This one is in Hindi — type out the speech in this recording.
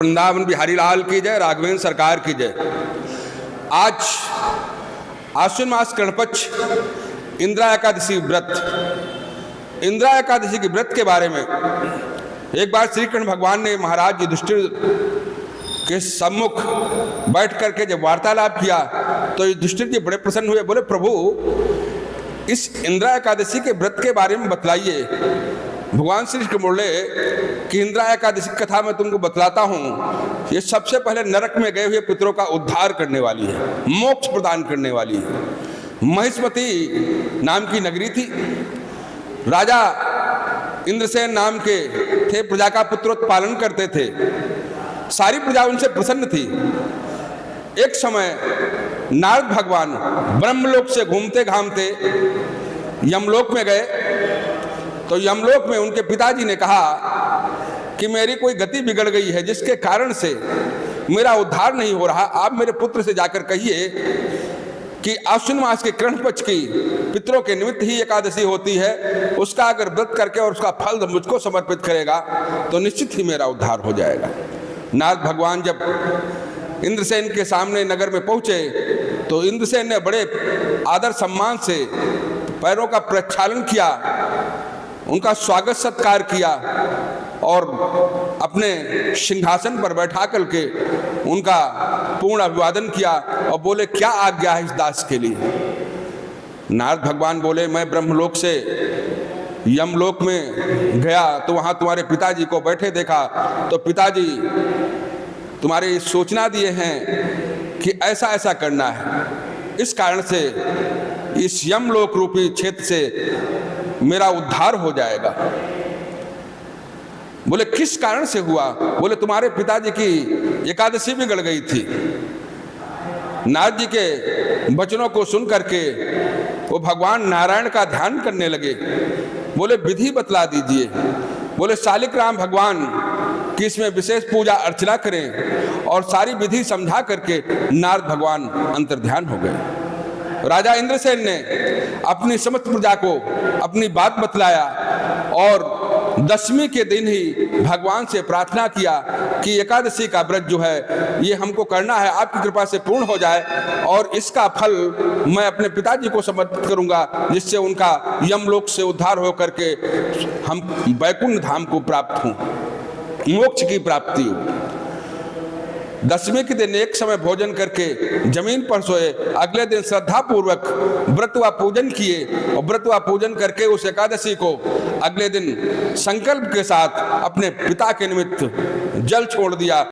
वृंदावन बिहारी लाल की जय, राघवेंद्र सरकार की जय। आज आश्विन मास कृष्ण पक्ष इंदिरा एकादशी व्रत, इंदिरा एकादशी के व्रत के बारे में एक बार श्री कृष्ण भगवान ने महाराज युधिष्ठिर के सम्मुख बैठ करके जब वार्तालाप किया तो युधिष्ठिर जी बड़े प्रसन्न हुए। बोले, प्रभु इस इंदिरा एकादशी के व्रत के बारे में बतलाइए। भगवान श्री कृष्ण बोले कि इंदिरा एकादशी की कथा मैं तुमको बतलाता हूँ। ये सबसे पहले नरक में गए हुए पितरों का उद्धार करने वाली है, मोक्ष प्रदान करने वाली है। महिष्मती नाम की नगरी थी, राजा इंद्रसेन नाम के थे, प्रजा का पुत्रोत्पादन करते थे, सारी प्रजा उनसे प्रसन्न थी। एक समय नारद भगवान ब्रह्मलोक से घूमते घामते यमलोक में गए तो यमलोक में उनके पिताजी ने कहा कि मेरी कोई गति बिगड़ गई है जिसके कारण से मेरा उद्धार नहीं हो रहा। आप मेरे पुत्र से जाकर कहिए कि आश्विन मास के कृष्ण पक्ष की पितरों के निमित्त ही एकादशी होती है, उसका अगर व्रत करके और उसका फल मुझको समर्पित करेगा तो निश्चित ही मेरा उद्धार हो जाएगा। नारद भगवान जब इंद्रसेन के सामने नगर में पहुंचे तो इंद्रसेन ने बड़े आदर सम्मान से पैरों का प्रक्षालन किया, उनका स्वागत सत्कार किया और अपने सिंहासन पर बैठा करके उनका पूर्ण अभिवादन किया और बोले, क्या आज्ञा है इस दास के लिए। नारद भगवान बोले, मैं ब्रह्मलोक से यमलोक में गया तो वहाँ तुम्हारे पिताजी को बैठे देखा तो पिताजी तुम्हारे सूचना दिए हैं कि ऐसा ऐसा करना है, इस कारण से इस यमलोक रूपी क्षेत्र से मेरा उद्धार हो जाएगा। बोले, किस कारण से हुआ? बोले, तुम्हारे पिताजी की एकादशी बिगड़ गई थी। नारद जी के वचनों को सुन करके वो भगवान नारायण का ध्यान करने लगे। बोले, विधि बतला दीजिए। बोले, शालिग्राम भगवान की इसमें विशेष पूजा अर्चना करें और सारी विधि समझा करके नारद भगवान अंतर्ध्यान हो गए। राजा इंद्रसेन ने अपनी समस्त प्रजा को अपनी बात बतलाया और दशमी के दिन ही भगवान से प्रार्थना किया कि एकादशी का व्रत जो है ये हमको करना है, आपकी कृपा से पूर्ण हो जाए और इसका फल मैं अपने पिताजी को समर्पित करूंगा, जिससे उनका यमलोक से उद्धार हो करके हम वैकुंठ धाम को प्राप्त हों, मोक्ष की प्राप्ति हो। दशमी के दिन एक समय भोजन करके जमीन पर सोए, अगले दिन श्रद्धा पूर्वक व्रत व पूजन किए और व्रत व पूजन करके उस एकादशी को अगले दिन संकल्प के साथ अपने पिता के निमित्त जल छोड़ दिया।